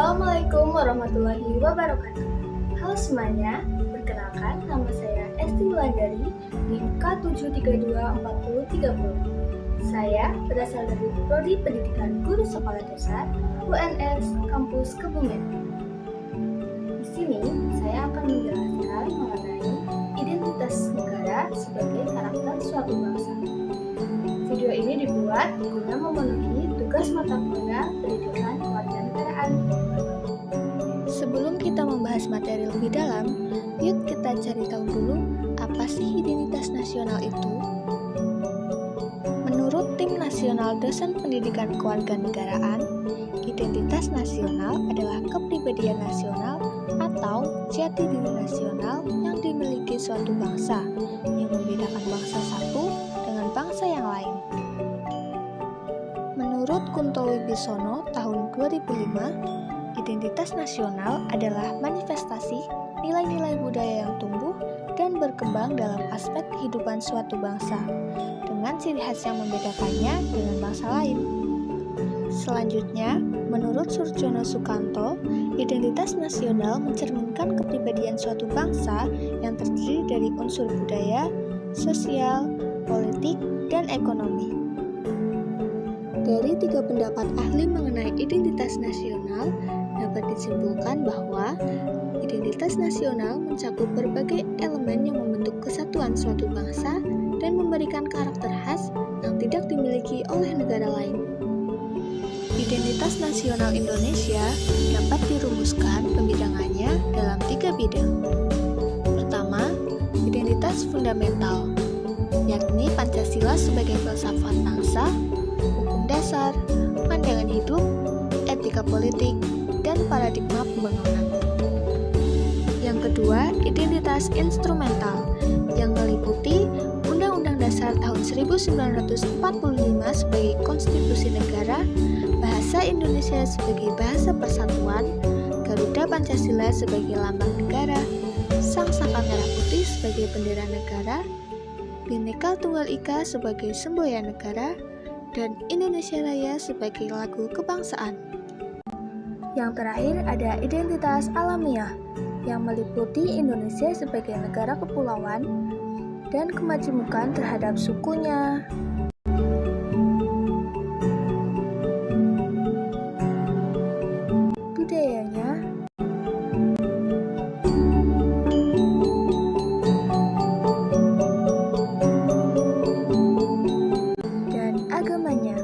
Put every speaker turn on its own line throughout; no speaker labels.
Assalamualaikum warahmatullahi wabarakatuh. Halo semuanya, perkenalkan nama saya Esti Wulandari, NIM K7324030. Saya berasal dari Prodi Pendidikan Guru Sekolah Dasar UNS Kampus Kebumen. Di sini saya akan menjelaskan mengenai identitas negara sebagai karakter suatu bangsa. Video ini dibuat guna memenuhi tugas mata kuliah pendidikan kewarganegaraan. Sebelum kita membahas materi lebih dalam, yuk kita cari tahu dulu apa sih identitas nasional itu. Menurut Tim Nasional Dosen Pendidikan Kewarganegaraan, identitas nasional adalah kepribadian nasional atau jati diri nasional yang dimiliki suatu bangsa yang membedakan bangsa satu dengan bangsa yang lain. Menurut Kunto Wibisono tahun 2005, identitas nasional adalah manifestasi nilai-nilai budaya yang tumbuh dan berkembang dalam aspek kehidupan suatu bangsa, dengan ciri khas yang membedakannya dengan bangsa lain. Selanjutnya, menurut Surjono Sukanto, identitas nasional mencerminkan kepribadian suatu bangsa yang terdiri dari unsur budaya, sosial, politik, dan ekonomi. Dari tiga pendapat ahli mengenai identitas nasional, dapat disimpulkan bahwa identitas nasional mencakup berbagai elemen yang membentuk kesatuan suatu bangsa dan memberikan karakter khas yang tidak dimiliki oleh negara lain. Identitas nasional Indonesia dapat dirumuskan pembidangannya dalam tiga bidang. Pertama, identitas fundamental, yakni Pancasila sebagai filsafat bangsa, hukum dasar, pandangan hidup, etika politik, dan paradigma pembangunan. Yang kedua, identitas instrumental yang meliputi Undang-Undang Dasar tahun 1945 sebagai konstitusi negara, bahasa Indonesia sebagai bahasa persatuan, Garuda Pancasila sebagai lambang negara, Sang Saka Merah Putih sebagai bendera negara, Bhinneka Tunggal Ika sebagai semboyan negara, dan Indonesia Raya sebagai lagu kebangsaan. Yang terakhir ada identitas alamiah yang meliputi Indonesia sebagai negara kepulauan dan kemajemukan terhadap sukunya, budayanya, dan agamanya.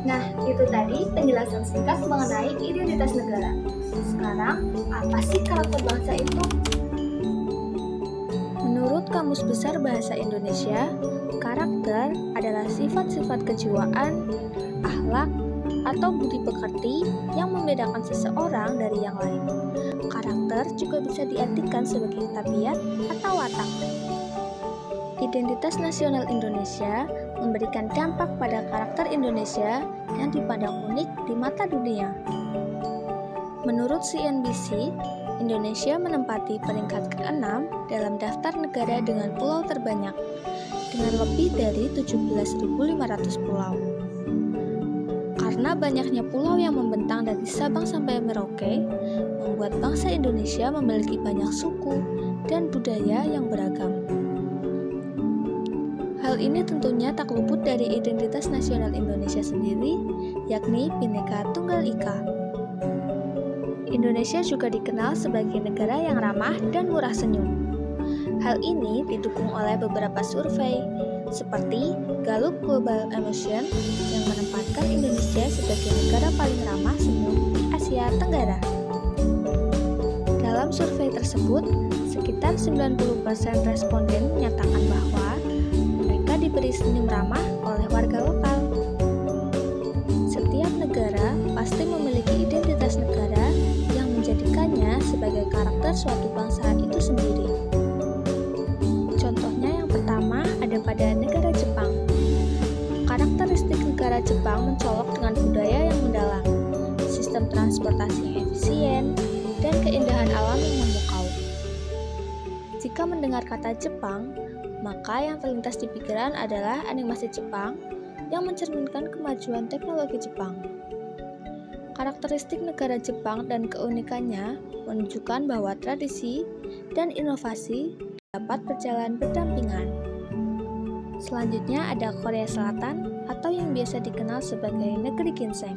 Nah, itu tadi penjelasan singkat mengenai identitas negara. Sekarang, apa sih karakter bangsa itu? Menurut Kamus Besar Bahasa Indonesia, karakter adalah sifat-sifat kejiwaan, akhlak, atau budi pekerti yang membedakan seseorang dari yang lain. Karakter juga bisa diartikan sebagai tabiat atau watak. Identitas nasional Indonesia memberikan dampak pada karakter Indonesia yang dipandang unik di mata dunia. Menurut CNBC, Indonesia menempati peringkat ke-6 dalam daftar negara dengan pulau terbanyak, dengan lebih dari 17.500 pulau. Karena banyaknya pulau yang membentang dari Sabang sampai Merauke, membuat bangsa Indonesia memiliki banyak suku dan budaya yang beragam. Hal ini tentunya tak luput dari identitas nasional Indonesia sendiri, yakni Bhinneka Tunggal Ika. Indonesia juga dikenal sebagai negara yang ramah dan murah senyum. Hal ini didukung oleh beberapa survei, seperti Gallup Global Emotion yang menempatkan Indonesia sebagai negara paling ramah senyum di Asia Tenggara. Dalam survei tersebut, sekitar 90% responden menyatakan bahwa diberi senyum ramah oleh warga lokal. Setiap negara pasti memiliki identitas negara yang menjadikannya sebagai karakter suatu bangsa itu sendiri. Contohnya yang pertama ada pada negara Jepang. Karakteristik negara Jepang mencolok dengan budaya yang mendalam, sistem transportasi yang efisien, dan keindahan alam yang memukau. Jika mendengar kata Jepang, maka yang terlintas di pikiran adalah animasi Jepang, yang mencerminkan kemajuan teknologi Jepang. Karakteristik negara Jepang dan keunikannya menunjukkan bahwa tradisi dan inovasi dapat berjalan berdampingan. Selanjutnya ada Korea Selatan atau yang biasa dikenal sebagai negeri ginseng.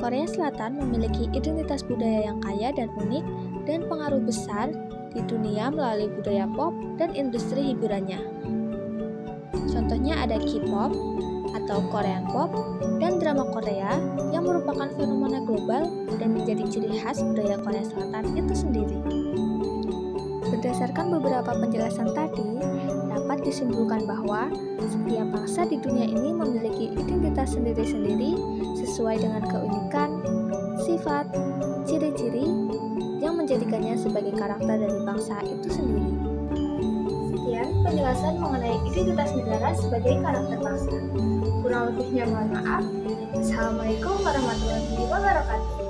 Korea Selatan memiliki identitas budaya yang kaya dan unik dan pengaruh besar di dunia melalui budaya pop dan industri hiburannya. Contohnya ada K-pop atau Korean pop dan drama Korea yang merupakan fenomena global dan menjadi ciri khas budaya Korea Selatan itu sendiri. Berdasarkan beberapa penjelasan tadi, dapat disimpulkan bahwa setiap bangsa di dunia ini memiliki identitas sendiri-sendiri sesuai dengan keunikan, sifat, ciri-ciri yang menjadikannya sebagai karakter dari bangsa itu sendiri. Sekian penjelasan mengenai identitas negara sebagai karakter bangsa. Kurang lebihnya mohon maaf. Assalamualaikum warahmatullahi wabarakatuh.